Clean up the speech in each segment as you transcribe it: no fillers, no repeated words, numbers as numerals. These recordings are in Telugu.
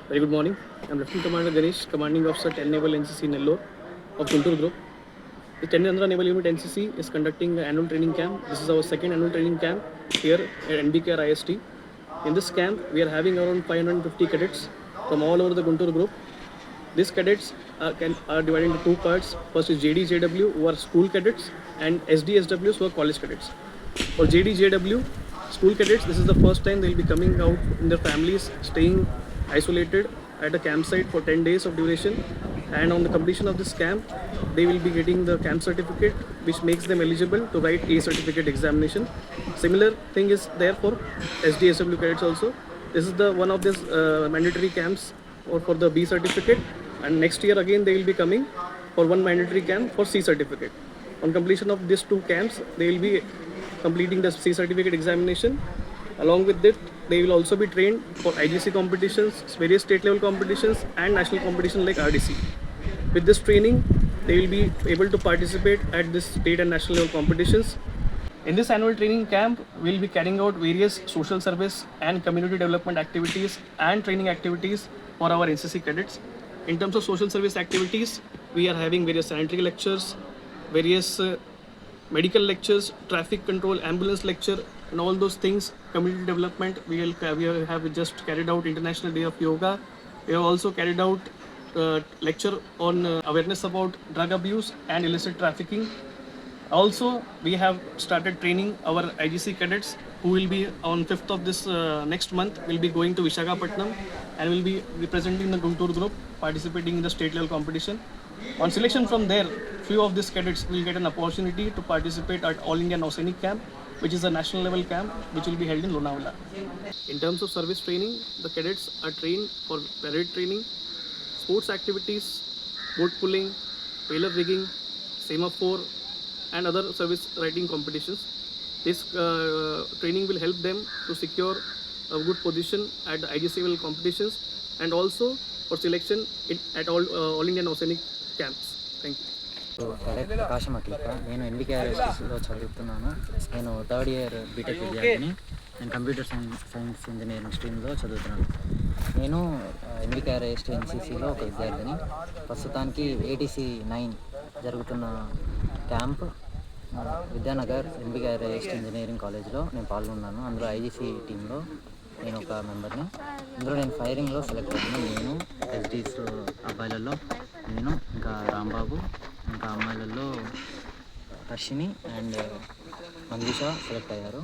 Very good morning. I'm Lieutenant Commander Ganesh, Commanding Officer 10 Naval NCC Nellore of Guntur Group. The 10th Andhra Naval Unit NCC is conducting an annual training camp. This is our second annual training camp here at NBKR IST. In this camp, we are having around 550 cadets from all over the Guntur Group. These cadets are divided into two parts. First is JDJW, who are school cadets, and SDSWs, who are college cadets. For JDJW, school cadets, this is the first time they will be coming out in their families, staying isolated at a campsite for 10 days of duration, and on the completion of this camp they will be getting the camp certificate, which makes them eligible to write A certificate examination. Similar thing is there for SDSW cadets also. This is the one of these mandatory camps or for the B certificate, and next year again they will be coming for one mandatory camp for C certificate. On completion of these two camps, they will be completing the C certificate examination. Along with it, they will also be trained for IGC competitions, various state level competitions, and national competitions like RDC. With this training, they will be able to participate at this state and national level competitions. In this annual training camp, we will be carrying out various social service and community development activities and training activities for our NCC cadets. In terms of social service activities, we are having various sanitary lectures, various medical lectures, traffic control, ambulance lecture, and all those things. Community development, we have just carried out International Day of Yoga. We have also carried out lecture on awareness about drug abuse and illicit trafficking. Also, we have started training our IGC cadets, who will be on 5th of this next month, will be going to Visakhapatnam and will be representing the Guntur Group, participating in the state level competition. On selection from there, few of these cadets will get an opportunity to participate at All India Nausainik Camp, which is a national level camp which will be held in Lonavala. In terms of service training, the cadets are trained for parade training, sports activities, boat pulling, trailer rigging, semaphore, and other service riding competitions. This training will help them to secure a good position at the IGC level competitions and also for selection at all India Nausainik camps. Thank you. Cadet ప్రకాశం అట్లప్ప. నేను ఎన్బికేఆర్ఎస్టీసీలో చదువుతున్నాను. నేను థర్డ్ ఇయర్ బీటెక్ విద్యార్థిని. నేను కంప్యూటర్ సైన్స్ ఇంజనీరింగ్ స్ట్రీమ్లో చదువుతున్నాను. నేను ఎన్బికేఆర్ఎస్టీ ఎన్సీసీలో ఒక విద్యార్థిని. ప్రస్తుతానికి ఏటీసీ 9 జరుగుతున్న క్యాంప్ విద్యానగర్ ఎన్బికేఆర్ఎస్టీ ఇంజనీరింగ్ కాలేజ్లో నేను పాల్గొన్నాను. అందులో ఐజీసీ టీంలో నేను ఒక మెంబర్ని. అందులో నేను ఫైరింగ్లో సెలెక్ట్ అయ్యాను. నేను ఎస్డీస్ అబ్బాయిలలో నేను, ఇంకా రాంబాబు, ఇంకా అమ్మాయిలలో హర్షిని అండ్ మంజుష సెలెక్ట్ అయ్యారు.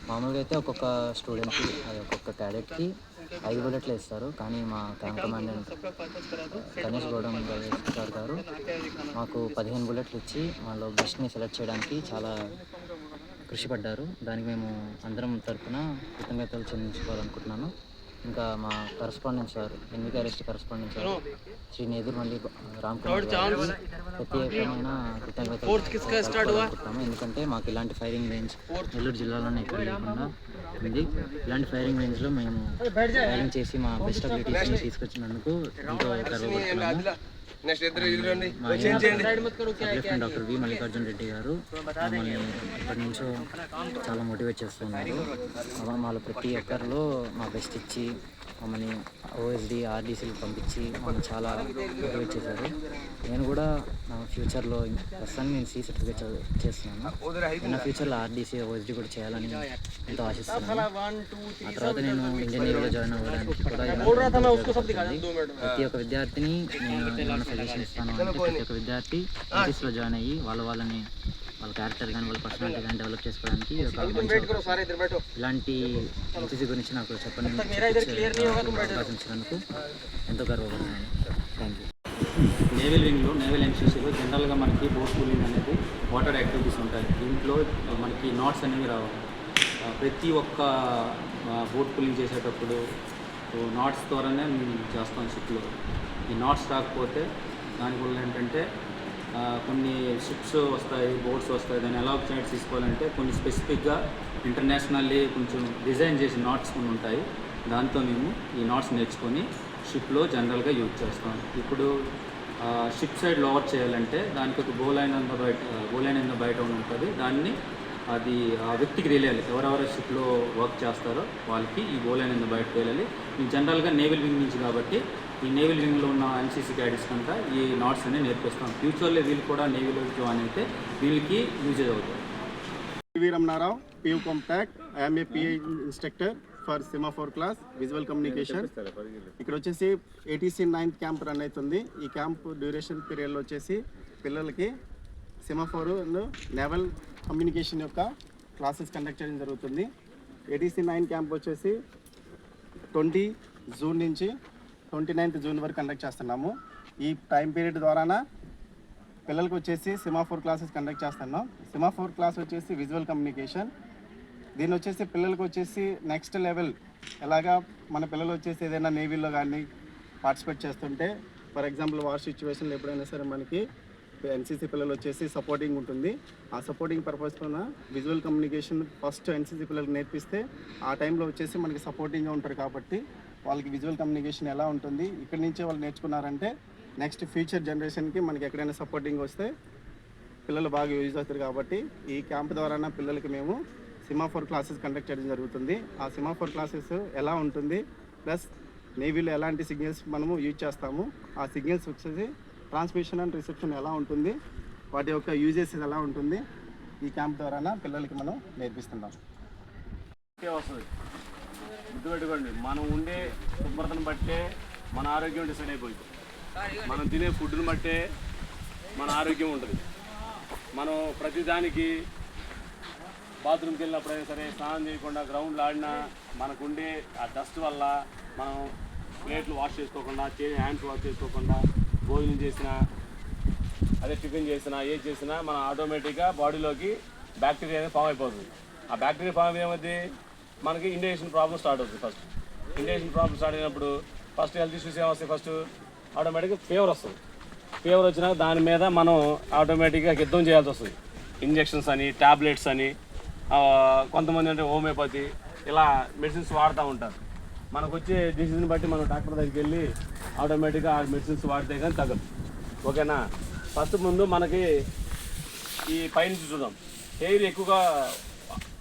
మామూలుగా అయితే ఒక్కొక్క స్టూడెంట్కి ఒక్కొక్క క్యాడెట్కి 5 బుల్లెట్లు ఇస్తారు. కానీ మా క్యాంప్ కమాండెంట్ గణేష్ గౌడమ్ సార్ గారు మాకు 15 బుల్లెట్లు ఇచ్చి మాలో బెస్ట్ని సెలెక్ట్ చేయడానికి చాలా కృషి పడ్డారు. దానికి మేము అందరం తరఫున కృతజ్ఞతలు చెల్లించుకోవాలనుకుంటున్నాను. ఇంకా మా correspondent sir, NBKRST correspondent sir Shri Nedurumalli Ramkumar గారికి ప్రత్యేకమైన కృతజ్ఞతలు అనుకుంటున్నాము. ఎందుకంటే మాకు ఇలాంటి ఫైరింగ్ రేంజ్ నెల్లూరు జిల్లాలోనే ఇక్కడ లేకుండా ఉంది. ఇలాంటి ఫైరింగ్ రేంజ్లో మేము ఫైరింగ్ చేసి మా బెస్ట్ అబిలిటీస్ని తీసుకొచ్చినందుకు ఎంతో గర్వపడుతున్నాము. డాక్టర్ వి మల్లికార్జున రెడ్డి గారు మమ్మల్ని ఇప్పటి నుంచో చాలా మోటివేట్ చేస్తున్నారు. వాళ్ళ ప్రతి ఒక్కరిలో మా బెస్ట్ ఇచ్చి మమ్మల్ని ఓఎస్డి ఆర్డీసీకి పంపించి మమ్మల్ని చాలా మోటివేట్ చేశారు. నేను కూడా నా ఫ్యూచర్లో ప్రస్తుతానికి నేను సి సర్టిఫికేట్ చేస్తున్నాను. నా ఫ్యూచర్లో ఆర్డీసీ ఓఎస్డి కూడా చేయాలని ఎంతో ఆశిస్తున్నాను. ఆ తర్వాత నేను ఇంజనీరింగ్లో జాయిన్ అవ్వడానికి కూడా ప్రతి ఒక్క విద్యార్థిని నేను సజెషన్ ఇస్తాను. అంటే ప్రతి ఒక్క విద్యార్థి ఎన్సీసీలో జాయిన్ అయ్యి వాళ్ళ క్యారెక్టర్ కానీ వాళ్ళ పర్సనాలిటీ కానీ డెవలప్ చేసుకోవడానికి ఇలాంటి ఎన్సీసీ గురించి నాకు అవకాశం ఇచ్చినందుకు ఎంతో గర్వపడుతున్నాను. Thank you. నేవల్ వింగ్లో నేవల్ ఎన్సీసీలో జనరల్గా మనకి బోట్ పూలింగ్ అనేది వాటర్ యాక్టివిటీస్ ఉంటాయి. దీంట్లో మనకి నాట్స్ అనేవి రావాలి. ప్రతి ఒక్క బోట్ పూలింగ్ చేసేటప్పుడు సో నాట్స్ ద్వారానే మేము చేస్తాం షిప్లో. ఈ నాట్స్ రాకపోతే దానివల్ల ఏంటంటే కొన్ని షిప్స్ వస్తాయి, బోట్స్ వస్తాయి, దాన్ని ఎలా ఆపర్చునిటీస్ తీసుకోవాలంటే కొన్ని స్పెసిఫిక్గా ఇంటర్నేషనల్లీ కొంచెం డిజైన్ చేసిన నాట్స్ కొన్ని ఉంటాయి. దాంతో మేము ఈ నాట్స్ నేర్చుకొని షిప్లో జనరల్గా యూజ్ చేస్తాం. ఇప్పుడు షిప్ సైడ్ లోవర్ చేయాలంటే దానికి ఒక బోలైన్ బయట ఉంటుంది. దాన్ని అది ఆ వ్యక్తికి తెలియాలి, ఎవరెవరు షిప్లో వర్క్ చేస్తారో వాళ్ళకి ఈ బోలైన్ బయటకు వెళ్ళాలి. మేము జనరల్గా నేవల్ వింగ్ నుంచి కాబట్టి ఈ నేవల్ వింగ్లో ఉన్న ఎన్సీసీ క్యాడెట్స్ కంతా ఈ నాట్స్ అన్ని నేర్పిస్తాం. ఫ్యూచర్లో వీళ్ళు కూడా నేవీలో జాయిన్ అయితే వీళ్ళకి యూజెస్ అవుతాయి. V. Ramanarao, PU Compact. I am a PA instructor for Semaphore class, Visual Communication. ఇక్కడ వచ్చేసి ATC 9th క్యాంప్ రన్ అవుతుంది. ఈ క్యాంప్ డ్యూరేషన్ పీరియడ్లో వచ్చేసి పిల్లలకి సెమాఫోర్ అండ్ నేవల్ కమ్యూనికేషన్ యొక్క క్లాసెస్ కండక్ట్ చేయడం జరుగుతుంది. ATC 9 క్యాంప్ వచ్చేసి 20 జూన్ నుంచి 29th జూన్ వరకు కండక్ట్ చేస్తున్నాము. ఈ టైం పీరియడ్ ద్వారాన పిల్లలకు వచ్చేసి సెమాఫోర్ క్లాసెస్ కండక్ట్ చేస్తున్నాం. సెమాఫోర్ క్లాస్ వచ్చేసి విజువల్ కమ్యూనికేషన్. దీని వచ్చేసి పిల్లలకు వచ్చేసి నెక్స్ట్ లెవెల్ ఎలాగా మన పిల్లలు వచ్చేసి ఏదైనా నేవీలో కానీ పార్టిసిపేట్ చేస్తుంటే, ఫర్ ఎగ్జాంపుల్ వార్ సిచ్యువేషన్లో ఎప్పుడైనా సరే మనకి ఎన్సీసీ పిల్లలు వచ్చేసి సపోర్టింగ్ ఉంటుంది. ఆ సపోర్టింగ్ పర్పస్లో విజువల్ కమ్యూనికేషన్ ఫస్ట్ ఎన్సీసీ పిల్లలకు నేర్పిస్తే ఆ టైంలో వచ్చేసి మనకి సపోర్టింగ్గా ఉంటారు. కాబట్టి వాళ్ళకి విజువల్ కమ్యూనికేషన్ ఎలా ఉంటుంది ఇక్కడి నుంచే వాళ్ళు నేర్చుకున్నారంటే నెక్స్ట్ ఫ్యూచర్ జనరేషన్కి మనకి ఎక్కడైనా సపోర్టింగ్ వస్తే పిల్లలు బాగా యూజ్ అవుతారు. కాబట్టి ఈ క్యాంప్ ద్వారా పిల్లలకి మేము సెమాఫోర్ క్లాసెస్ కండక్ట్ చేయడం జరుగుతుంది. ఆ సెమాఫోర్ క్లాసెస్ ఎలా ఉంటుంది, ప్లస్ నేవీలో ఎలాంటి సిగ్నల్స్ మనము యూజ్ చేస్తాము, ఆ సిగ్నల్స్ వచ్చేసి ట్రాన్స్మిషన్ అండ్ రిసెప్షన్ ఎలా ఉంటుంది, వాటి యొక్క యూజెస్ ఎలా ఉంటుంది, ఈ క్యాంప్ ద్వారా పిల్లలకి మనం నేర్పిస్తున్నాం. వస్తుంది గుర్తుపెట్టుకోండి, మనం ఉండే శుభ్రతను బట్టే మన ఆరోగ్యం డిసైడ్ అయిపోయింది. మనం తినే ఫుడ్ని బట్టే మన ఆరోగ్యం ఉంటుంది. మనం ప్రతిదానికి బాత్రూమ్కి వెళ్ళినప్పుడైనా సరే స్నానం చేయకుండా గ్రౌండ్లో ఆడినా మనకుండే ఆ డస్ట్ వల్ల మనం ప్లేట్లు వాష్ చేసుకోకుండా, హ్యాండ్స్ వాష్ చేసుకోకుండా భోజనం చేసినా, అదే టిఫిన్ చేసినా, ఏది చేసినా మన ఆటోమేటిక్గా బాడీలోకి బ్యాక్టీరియా అనేది ఫామ్ అయిపోతుంది. ఆ బ్యాక్టీరియా ఫామ్ ఏమవుతుంది, మనకి ఇండైజెషన్ ప్రాబ్లమ్ స్టార్ట్ అవుతుంది. ఫస్ట్ ఇండైజెషన్ ప్రాబ్లమ్ స్టార్ట్ అయినప్పుడు ఫస్ట్ హెల్త్ ఇష్యూస్ ఏమొస్తాయి, ఫస్ట్ ఆటోమేటిక్గా ఫీవర్ వస్తుంది. ఫీవర్ వచ్చినాక దాని మీద మనం ఆటోమేటిక్గా యుద్ధం చేయాల్సి వస్తుంది. ఇంజెక్షన్స్ అని, ట్యాబ్లెట్స్ అని, కొంతమంది అంటే హోమియోపతి, ఇలా మెడిసిన్స్ వాడుతూ ఉంటారు. మనకు వచ్చే డిసీజ్ని బట్టి మనం డాక్టర్ దగ్గరికి వెళ్ళి ఆటోమేటిక్గా ఆ మెడిసిన్స్ వాడితే కానీ తగ్గదు. ఓకేనా? ఫస్ట్ ముందు మనకి ఈ పైనుంచి చూద్దాం, ఎయిర్ ఎక్కువగా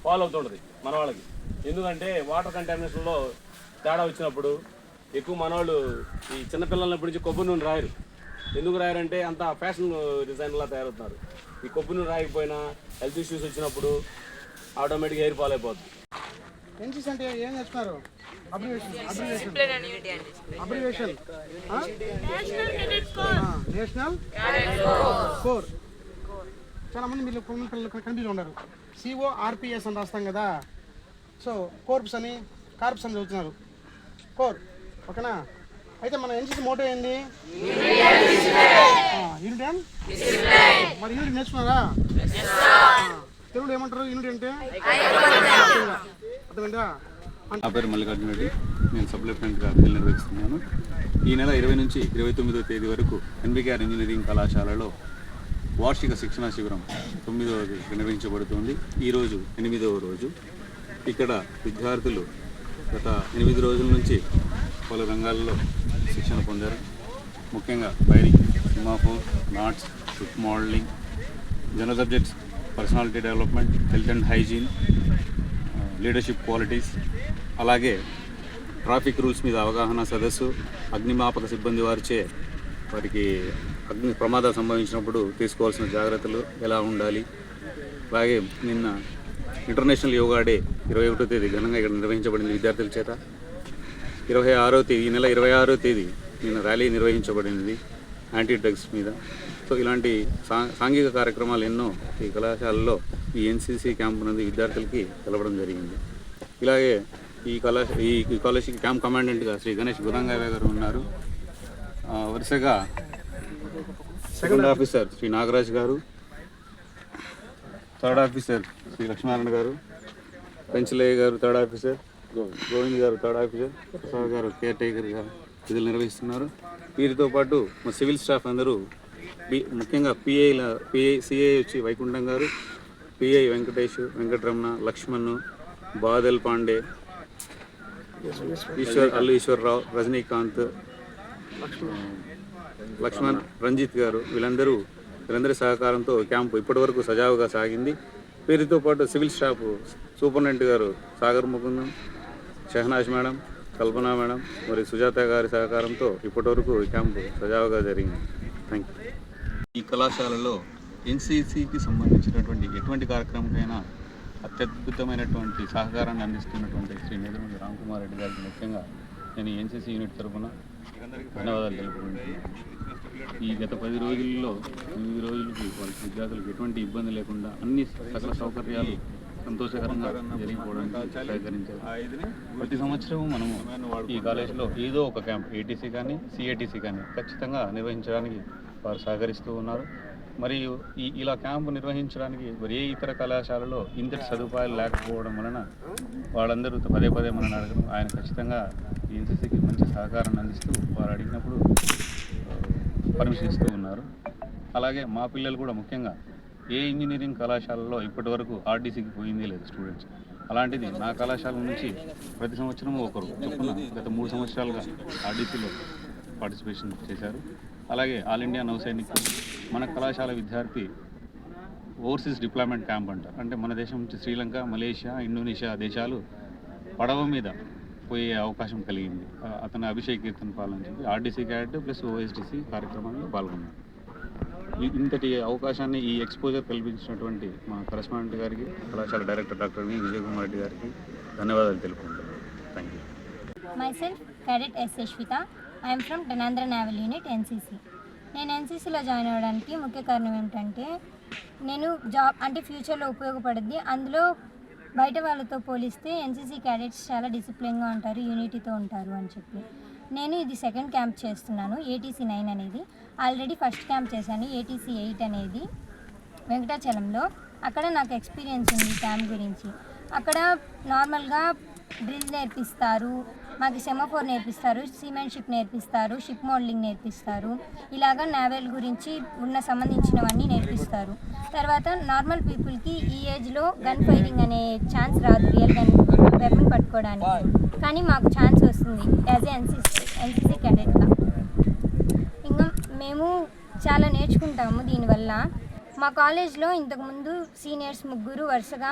ఫాలో అవుతుంటుంది మన వాళ్ళకి. ఎందుకంటే వాటర్ కంటామినేషన్లో తేడా వచ్చినప్పుడు ఎక్కువ మనవాళ్ళు ఈ చిన్నపిల్లలప్పటి నుంచి కొబ్బరి నూనె రాయరు. ఎందుకు రాయరంటే అంత ఫ్యాషన్ డిజైన్లా తయారవుతున్నారు. ఈ కొబ్బరి నూనె రాయకపోయినా హెల్త్ ఇష్యూస్ వచ్చినప్పుడు ఆటోమేటిక్గా ఎయిర్ ఫాల్ అయిపోతుంది. ఎన్సీసీ అంటే ఏం చేస్తున్నారు? National core. చాలా మంది మీరు పిల్లలు కన్ఫ్యూజ్ ఉన్నారు. CORPS అని రాస్తాం కదా, సో కోర్ప్స్ అని కార్ప్స్ అని చదువుతున్నారు. కోర్, ఓకేనా? అయితే మన ఎన్సీసీ మోటో ఏంది? యూనిట్. మరి యూనిట్ నేర్చుకున్నారా? తెలుగులో ఏమంటారు యూనిట్ అంటే? అర్థమైందా? నా పేరు మల్లికార్జున రెడ్డి. నేను సబ్ లెఫ్టినెంట్గా విధులు నిర్వహిస్తున్నాను. ఈ నెల 20 నుంచి 29వ తేదీ వరకు NBKR ఇంజనీరింగ్ కళాశాలలో వార్షిక శిక్షణా శిబిరం 9వ రోజు నిర్వహించబడుతుంది. ఈరోజు 8వ రోజు. ఇక్కడ విద్యార్థులు గత 8 రోజుల నుంచి పలు రంగాల్లో శిక్షణ పొందారు. ముఖ్యంగా wiring, semaphore, knots, ship modelling, general subjects, personality development, health and hygiene, leadership qualities, అలాగే ట్రాఫిక్ రూల్స్ మీద అవగాహన సదస్సు, అగ్నిమాపక సిబ్బంది వారిచే వారికి అగ్ని ప్రమాదాలు సంభవించినప్పుడు తీసుకోవాల్సిన జాగ్రత్తలు ఎలా ఉండాలి. అలాగే నిన్న ఇంటర్నేషనల్ యోగా డే 21వ తేదీ ఘనంగా ఇక్కడ నిర్వహించబడింది విద్యార్థుల చేత. 26వ తేదీ, ఈ నెల 26వ తేదీ నిన్న ర్యాలీ నిర్వహించబడింది యాంటీ డ్రగ్స్ మీద. సో ఇలాంటి సాంఘిక కార్యక్రమాలు ఎన్నో ఈ కళాశాలలో ఈ ఎన్సీసీ క్యాంప్ నుండి విద్యార్థులకి తెలపడం జరిగింది. ఇలాగే ఈ కాలేజీకి క్యాంప్ కమాండెంట్గా శ్రీ గణేష్ గురంగారావు గారు ఉన్నారు. వరుసగా సెకండ్ ఆఫీసర్ శ్రీ నాగరాజ్ గారు, థర్డ్ ఆఫీసర్ శ్రీ లక్ష్మీనారాయణ గారు, పెంచలయ్య గారు థర్డ్ ఆఫీసర్, గోవింద్ గారు థర్డ్ ఆఫీసర్, ప్రసాద్ గారు కేర్ టేకర్గా విధులు నిర్వహిస్తున్నారు. వీరితో పాటు మా సివిల్ స్టాఫ్ అందరూ ముఖ్యంగా సిఐ వచ్చి వైకుంఠం గారు, పిఐ వెంకటేష్, వెంకటరమణ, లక్ష్మణ్, బాదల్ పాండే, ఈశ్వరరావు, రజనీకాంత్, లక్ష్మణ్, రంజిత్ గారు వీళ్ళందరి సహకారంతో క్యాంపు ఇప్పటివరకు సజావుగా సాగింది. వీరితో పాటు సివిల్ స్టాఫ్ సూపరింటెండెంట్ గారు సాగర్ ముకుందం, షహనాజ్ మేడం, కల్పన మేడం మరియు సుజాత గారి సహకారంతో ఇప్పటివరకు ఈ క్యాంపు సజావుగా జరిగింది. Thank you. ఈ కళాశాలలో ఎన్సీసీకి సంబంధించినటువంటి ఎటువంటి కార్యక్రమంకైనా అత్యద్భుతమైనటువంటి సహకారాన్ని అందిస్తున్నటువంటి శ్రీ నేదురుమల్లి రామ్కుమార్ రెడ్డి గారికి ముఖ్యంగా నేను ఎన్సీసీ యూనిట్ తరఫున ధన్యవాదాలు తెలుపుకుంటున్నాను. ఈ గత 10 రోజుల్లో 8 రోజులకి వాళ్ళ విద్యార్థులకు ఎటువంటి ఇబ్బంది లేకుండా అన్ని సకల సౌకర్యాలు సంతోషకరంగా జరిగిపోవడానికి సహకరించారు. ప్రతి సంవత్సరం మనము ఈ కాలేజీలో ఏదో ఒక క్యాంప్ ఏటీసీ కానీ సిఐటీసీ కానీ ఖచ్చితంగా నిర్వహించడానికి వారు సహకరిస్తూ ఉన్నారు. మరియు ఇలా క్యాంపు నిర్వహించడానికి మరి ఏ ఇతర కళాశాలలో ఇంతటి సదుపాయాలు లేకపోవడం వలన వాళ్ళందరూ పదే మనని అడగడం, ఆయన ఖచ్చితంగా ఎన్సీసీకి మంచి సహకారాన్ని అందిస్తూ వారు అడిగినప్పుడు పర్మిషన్ ఇస్తూ ఉన్నారు. అలాగే మా పిల్లలు కూడా ముఖ్యంగా ఏ ఇంజనీరింగ్ కళాశాలలో ఇప్పటి వరకు ఆర్టీసీకి పోయిందే లేదు స్టూడెంట్స్. అలాంటిది నా కళాశాల నుంచి ప్రతి సంవత్సరము ఒకరు చొప్పున గత 3 సంవత్సరాలుగా ఆర్టీసీలో పార్టిసిపేషన్ చేశారు. అలాగే ఆల్ ఇండియా నౌసైనిక్ మన కళాశాల విద్యార్థి ఓవర్సీస్ డిప్లాయ్మెంట్ క్యాంప్ అంటారు. అంటే మన దేశం నుంచి శ్రీలంక, మలేషియా, ఇండోనేషియా దేశాలు పడవ మీద పోయే అవకాశం కలిగింది. అతను అభిషేక్ కీర్తన్ పాల్ అని చెప్పి ఆర్టీసీ క్యాడెట్ ప్లస్ ఓఎస్టీసీ కార్యక్రమంలో పాల్గొన్నారు. ఇంతటి అవకాశాన్ని ఈ ఎక్స్పోజర్ కల్పించినటువంటి మా కరెస్పాండెంట్ గారికి, కళాశాల డైరెక్టర్ డాక్టర్ విజయ్ కుమార్ రెడ్డి గారికి ధన్యవాదాలు తెలుపుకుంటున్నాను. Thank you. Myself, Cadet S. Ashwita. I am from Dhanandra Naval Unit, NCC. నేను ఎన్సీసీలో జాయిన్ అవ్వడానికి ముఖ్య కారణం ఏంటంటే నేను జాబ్ అంటే ఫ్యూచర్లో ఉపయోగపడుద్ది. అందులో బయట వాళ్ళతో పోలిస్తే ఎన్సీసీ క్యాడెట్స్ చాలా డిసిప్లిన్గా ఉంటారు, యూనిటీతో ఉంటారు అని చెప్పి నేను ఇది సెకండ్ క్యాంప్ చేస్తున్నాను. ఏటీసీ 9 అనేది ఆల్రెడీ ఫస్ట్ క్యాంప్ చేశాను. ఏటీసీ 8 అనేది వెంకటాచలంలో. అక్కడ నాకు ఎక్స్పీరియన్స్ ఉంది క్యాంప్ గురించి. అక్కడ నార్మల్గా డ్రిల్ నేర్పిస్తారు, మాకు సెమాఫోర్ నేర్పిస్తారు, సీమెన్షిప్ నేర్పిస్తారు, షిప్ మోడలింగ్ నేర్పిస్తారు. ఇలాగా నావెల్ గురించి సంబంధించినవన్నీ నేర్పిస్తారు. తర్వాత నార్మల్ పీపుల్కి ఈ ఏజ్లో గన్ ఫైరింగ్ అనే ఛాన్స్ రాదు, రియల్ గన్ వెపన్ పట్టుకోవడానికి. కానీ మాకు ఛాన్స్ వస్తుంది యాజ్ ఏ ఎన్సీసీ క్యాడెట్గా. ఇంకా మేము చాలా నేర్చుకుంటాము దీనివల్ల. మా కాలేజ్లో ఇంతకుముందు సీనియర్స్ 3 వరుసగా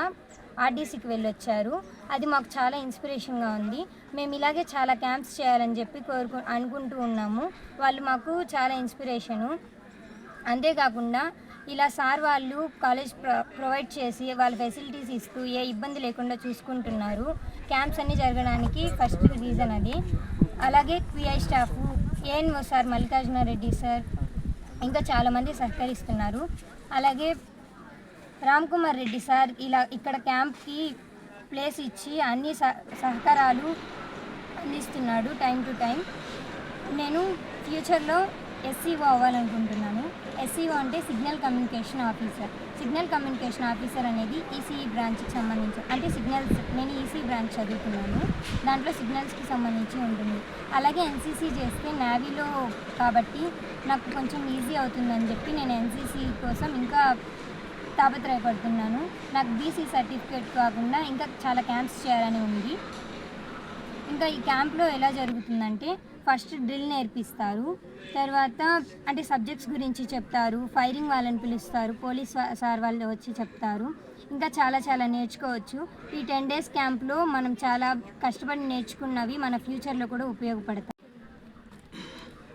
ఆర్టీసీకి వెళ్ళొచ్చారు. అది మాకు చాలా ఇన్స్పిరేషన్గా ఉంది. మేము ఇలాగే చాలా క్యాంప్స్ చేయాలని చెప్పి అనుకుంటూ ఉన్నాము. వాళ్ళు మాకు చాలా ఇన్స్పిరేషను. అంతేకాకుండా ఇలా సార్ వాళ్ళు కాలేజ్ ప్రొవైడ్ చేసి వాళ్ళ ఫెసిలిటీస్ ఇస్తూ ఏ ఇబ్బంది లేకుండా చూసుకుంటున్నారు. క్యాంప్స్ అన్నీ జరగడానికి ఫస్ట్ రీజన్ అది. అలాగే pi staff, ANO sir Mallikarjuna Reddy sir ఇంకా చాలామంది సహకరిస్తున్నారు. అలాగే రామ్ కుమార్ రెడ్డి సార్ ఇలా ఇక్కడ క్యాంప్కి ప్లేస్ ఇచ్చి అన్ని సహకారాలు అందిస్తున్నాడు టైం టు టైం. నేను ఫ్యూచర్లో ఎస్సీఓ అవ్వాలనుకుంటున్నాను. ఎస్సీఓ అంటే signal communication officer. Signal communication officer అనేది ఈసీఈ బ్రాంచ్కి సంబంధించి, అంటే సిగ్నల్స్, నేను ఈసీ బ్రాంచ్ చదువుతున్నాను, దాంట్లో సిగ్నల్స్కి సంబంధించి ఉంటుంది. అలాగే ఎన్సీసీ చేస్తే నేవీలో కాబట్టి నాకు కొంచెం ఈజీ అవుతుందని చెప్పి నేను ఎన్సీసీ కోసం ఇంకా తాపత్రయపడుతున్నాను. నాకు బీసీ సర్టిఫికేట్ కాకుండా ఇంకా చాలా క్యాంప్స్ చేయాలని ఉంది. ఇంకా ఈ క్యాంప్లో ఎలా జరుగుతుందంటే ఫస్ట్ డ్రిల్ నేర్పిస్తారు, తర్వాత అంటే సబ్జెక్ట్స్ గురించి చెప్తారు, ఫైరింగ్ వాళ్ళని పిలుస్తారు, పోలీస్ సార్ వాళ్ళు వచ్చి చెప్తారు. ఇంకా చాలా నేర్చుకోవచ్చు. ఈ 10 days క్యాంప్లో మనం చాలా కష్టపడి నేర్చుకున్నవి మన ఫ్యూచర్లో కూడా ఉపయోగపడతాయి.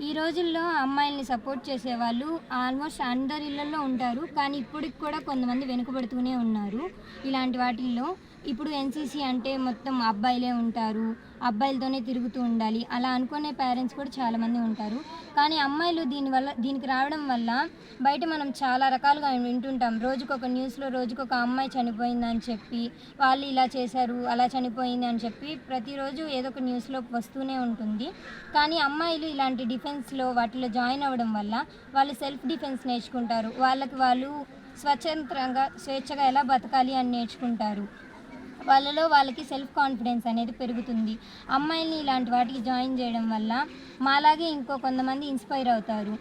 ఈ రోజుల్లో అమ్మాయిల్ని సపోర్ట్ చేసేవాళ్ళు ఆల్మోస్ట్ అందరి ఇళ్లలో ఉంటారు, కానీ ఇప్పటికి కూడా కొంతమంది వెనుకబడుతూనే ఉన్నారు ఇలాంటి వాటిల్లో. ఇప్పుడు ఎన్సీసీ అంటే మొత్తం అబ్బాయిలే ఉంటారు, అబ్బాయిలతోనే తిరుగుతూ ఉండాలి అలా అనుకునే పేరెంట్స్ కూడా చాలామంది ఉంటారు. కానీ అమ్మాయిలు దీనికి రావడం వల్ల బయట మనం చాలా రకాలుగా వింటుంటాం. రోజుకొక న్యూస్లో రోజుకొక అమ్మాయి చనిపోయిందని చెప్పి, వాళ్ళు ఇలా చేశారు అలా చనిపోయింది అని చెప్పి ప్రతిరోజు ఏదో ఒక న్యూస్లో వస్తూనే ఉంటుంది. కానీ అమ్మాయిలు ఇలాంటి డిఫెన్స్లో వాటిలో జాయిన్ అవ్వడం వల్ల వాళ్ళు సెల్ఫ్ డిఫెన్స్ నేర్చుకుంటారు. వాళ్ళు స్వతంత్రంగా స్వేచ్ఛగా ఎలా బతకాలి అని నేర్చుకుంటారు. వాళ్ళకి సెల్ఫ్ కాన్ఫిడెన్స్ అనేది పెరుగుతుంది. అమ్మాయిల్ని ఇలాంటి వాటికి జాయిన్ చేయడం వల్ల మాలాగే ఇంకో కొంతమంది ఇన్స్పైర్ అవుతారు.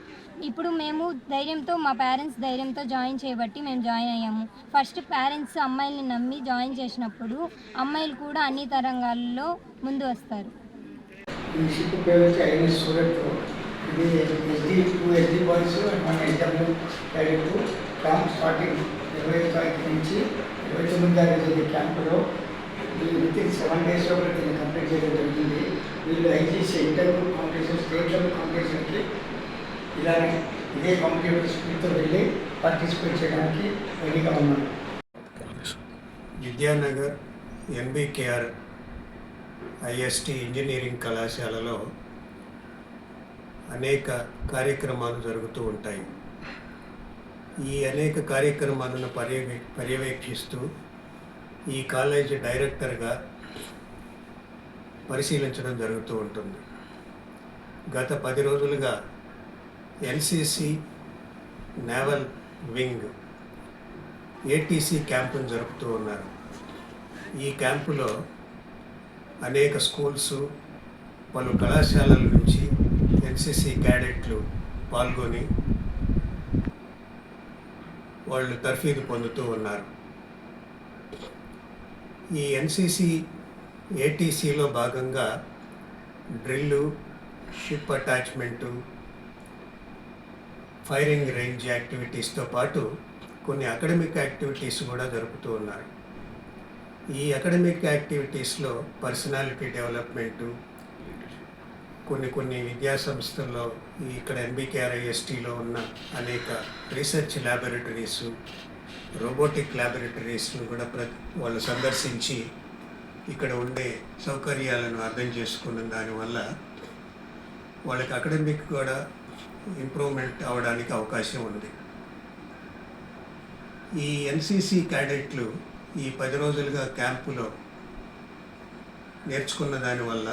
ఇప్పుడు మేము ధైర్యంతో, మా పేరెంట్స్ ధైర్యంతో జాయిన్ చేయబట్టి మేము జాయిన్ అయ్యాము. ఫస్ట్ పేరెంట్స్ అమ్మాయిల్ని నమ్మి జాయిన్ చేసినప్పుడు అమ్మాయిలు కూడా అన్ని తరంగాల్లో ముందు వస్తారు. ఈ షిప్ పేరు వచ్చి ఐఎన్ఎస్ సూరత్. ఇది SD boys and 1 SW cadet camp starting 21 తారీఖు నుంచి 29 తారీఖు జరిగే క్యాంపులో వితిన్ 7 days దీన్ని కంప్లీట్ చేయడం జరిగింది. వీళ్ళు IGC inter competition, state level కాంపిటీషన్కి ఇదే కాంపిటేటివ్ స్పిరిట్తో వెళ్ళి పార్టిసిపేట్ చేయడానికి రెడీగా ఉన్నారు. విద్యానగర్ ఎన్బికేఆర్ ఐఎస్టి ఇంజనీరింగ్ కళాశాలలో అనేక కార్యక్రమాలు జరుగుతూ ఉంటాయి. ఈ అనేక కార్యక్రమాలను పర్యవేక్షిస్తూ ఈ కాలేజీ డైరెక్టర్గా పరిశీలించడం జరుగుతూ ఉంటుంది. గత 10 రోజులుగా ఎన్సిసి నేవల్ వింగ్ ఏటీసీ క్యాంపును జరుపుతూ ఉన్నారు. ఈ క్యాంపులో అనేక స్కూల్స్, పలు కళాశాలల నుంచి ఎన్సిసి క్యాడెట్లు పాల్గొని వాళ్ళు తర్ఫీదు పొందుతూ ఉన్నారు. ఈ ఎన్సిసి ఏటీసీలో భాగంగా drill, ship attachment, firing range యాక్టివిటీస్తో పాటు కొన్ని అకాడమిక్ యాక్టివిటీస్ కూడా జరుపుతూ ఉన్నారు. ఈ అకాడమిక్ యాక్టివిటీస్లో పర్సనాలిటీ డెవలప్మెంటు, కొన్ని విద్యా సంస్థల్లో ఇక్కడ ఎన్బికేఆర్ఐఎస్టీలో ఉన్న అనేక రీసెర్చ్ ల్యాబొరేటరీసు, రోబోటిక్ ల్యాబొరేటరీస్ను కూడా వాళ్ళు సందర్శించి ఇక్కడ ఉండే సౌకర్యాలను అర్థం చేసుకున్న దానివల్ల వాళ్ళకి అకాడమిక్ కూడా ఇంప్రూవ్మెంట్ అవ్వడానికి అవకాశం ఉంది. ఈ ఎన్సిసి క్యాడెట్లు ఈ 10 రోజులుగా క్యాంపులో నేర్చుకున్న దానివల్ల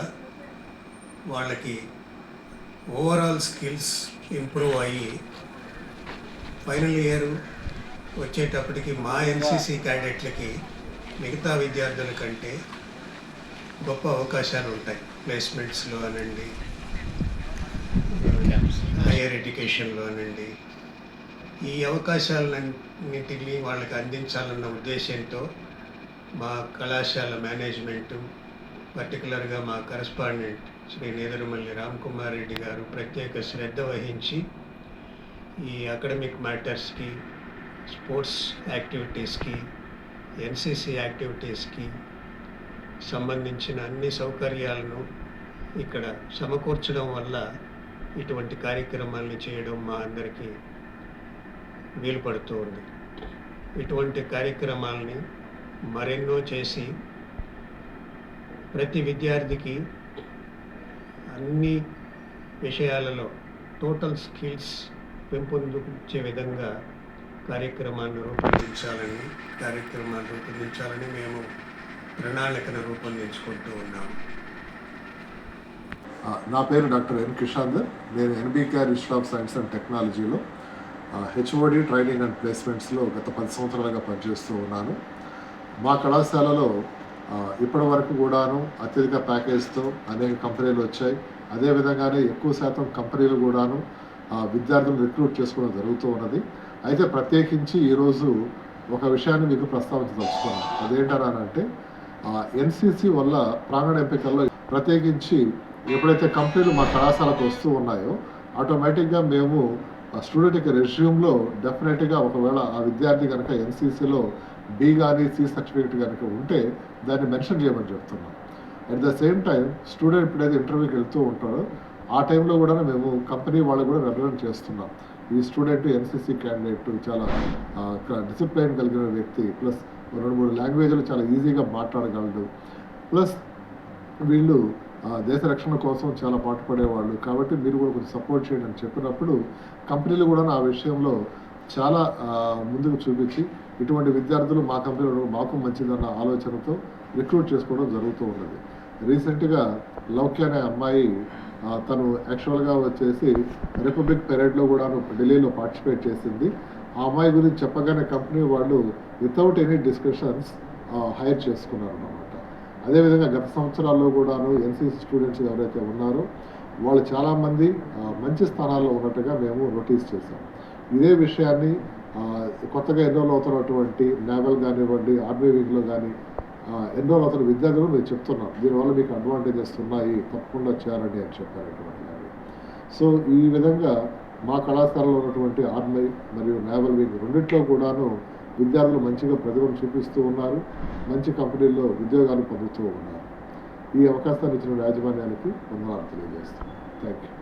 వాళ్ళకి ఓవరాల్ స్కిల్స్ ఇంప్రూవ్ అయ్యి ఫైనల్ ఇయర్ వచ్చేటప్పటికి మా ఎన్సిసి క్యాడెట్లకి మిగతా విద్యార్థుల కంటే గొప్ప అవకాశాలు ఉంటాయి. ప్లేస్మెంట్స్లో అనండి, హైయర్ ఎడ్యుకేషన్లో అనండి. ఈ అవకాశాలన్నింటినీ వాళ్ళకి అందించాలన్న ఉద్దేశంతో మా కళాశాల మేనేజ్మెంటు, పర్టికులర్గా మా కరెస్పాండెంట్ శ్రీ నేదురుమల్లి రామ్కుమార్ రెడ్డి గారు ప్రత్యేక శ్రద్ధ వహించి ఈ అకాడమిక్ మ్యాటర్స్కి, స్పోర్ట్స్ యాక్టివిటీస్కి, ఎన్సిసి యాక్టివిటీస్కి సంబంధించిన అన్ని సౌకర్యాలను ఇక్కడ సమకూర్చడం వల్ల ఇటువంటి కార్యక్రమాలను చేయడం మా అందరికీ వీలు పడుతూ ఉంది. ఇటువంటి కార్యక్రమాలని మరెన్నో చేసి ప్రతి విద్యార్థికి అన్ని విషయాలలో టోటల్ స్కిల్స్ పెంపొందించే విధంగా కార్యక్రమాలు రూపొందించాలని మేము ప్రణాళికను రూపొందించుకుంటూ ఉన్నాము. నా పేరు డాక్టర్ ఎన్ కిషాందర్. నేను NBKR institute of science and టెక్నాలజీలో హెచ్ఓడి ట్రైనింగ్ అండ్ ప్లేస్మెంట్స్లో గత 10 సంవత్సరాలుగా పనిచేస్తూ ఉన్నాను. మా కళాశాలలో ఇప్పటి వరకు కూడాను అత్యధిక ప్యాకేజ్తో అనేక కంపెనీలు వచ్చాయి. అదేవిధంగానే ఎక్కువ శాతం కంపెనీలు కూడాను విద్యార్థులను రిక్రూట్ చేసుకోవడం జరుగుతూ ఉన్నది. అయితే ప్రత్యేకించి ఈరోజు ఒక విషయాన్ని మీకు ప్రస్తావించదలుచుకున్నాను. అదేంటనంటే ఎన్సిసి వల్ల ప్రాంగణ ఎంపికల్లో ప్రత్యేకించి ఎప్పుడైతే కంపెనీలు మా కళాశాలకు వస్తూ ఉన్నాయో ఆటోమేటిక్గా మేము స్టూడెంట్ యొక్క రెజ్యూమ్లో డెఫినెట్గా ఒకవేళ ఆ విద్యార్థి కనుక ఎన్సిసిలో బి కానీ సి సర్టిఫికేట్ కనుక ఉంటే దాన్ని మెన్షన్ చేయమని చెప్తున్నాం. At the same time student ఎప్పుడైతే ఇంటర్వ్యూకి వెళ్తూ ఉంటాడో ఆ టైంలో కూడా మేము కంపెనీ వాళ్ళకు కూడా రిప్రజెంట్ చేస్తున్నాం. ఈ స్టూడెంట్ ఎన్సిసి క్యాండిడేట్ చాలా డిసిప్లైన్ కలిగిన వ్యక్తి, ప్లస్ 2-3 లాంగ్వేజ్లు చాలా ఈజీగా మాట్లాడగలడు, ప్లస్ వీళ్ళు దేశ రక్షణ కోసం చాలా పాటుపడేవాళ్ళు కాబట్టి మీరు కూడా కొంచెం సపోర్ట్ చేయండి అని చెప్పినప్పుడు కంపెనీలు కూడా ఆ విషయంలో చాలా ముందుకు చూపించి ఇటువంటి విద్యార్థులు మా కంపెనీలో మాకు మంచిదన్న ఆలోచనతో రిక్రూట్ చేసుకోవడం జరుగుతూ ఉన్నది. రీసెంట్గా లౌక్య అనే అమ్మాయి తను యాక్చువల్గా వచ్చేసి రిపబ్లిక్ పెరేడ్లో కూడా ఢిల్లీలో పార్టిసిపేట్ చేసింది. ఆ అమ్మాయి గురించి చెప్పగానే కంపెనీ వాళ్ళు వితౌట్ ఎనీ డిస్కషన్స్ హైర్ చేసుకున్నారు అన్నమాట. అదేవిధంగా గత సంవత్సరాల్లో కూడాను ఎన్సీసీ స్టూడెంట్స్ ఎవరైతే ఉన్నారో వాళ్ళు చాలామంది మంచి స్థానాల్లో ఉన్నట్టుగా మేము నోటీస్ చేశాం. ఇదే విషయాన్ని కొత్తగా ఎన్రోల్ అవుతున్నటువంటి నేవల్ కానివ్వండి, ఆర్మీ వింగ్లో కానీ ఎన్రోల్ అవుతున్న విద్యార్థులు మేము చెప్తున్నాం, దీనివల్ల మీకు అడ్వాంటేజెస్ ఉన్నాయి, తప్పకుండా చేరండి అని చెప్పారటువంటి. సో ఈ విధంగా మా కళాశాలలో ఉన్నటువంటి ఆర్మీ మరియు నేవల్ వింగ్ రెండింటిలో కూడాను విద్యార్థులు మంచిగా ప్రతిభను చూపిస్తూ ఉన్నారు, మంచి కంపెనీల్లో ఉద్యోగాలు పొందుతూ ఉన్నారు. ఈ అవకాశాన్ని ఇచ్చిన యాజమాన్యానికి వందనాలు తెలియజేస్తున్నాను. Thank you.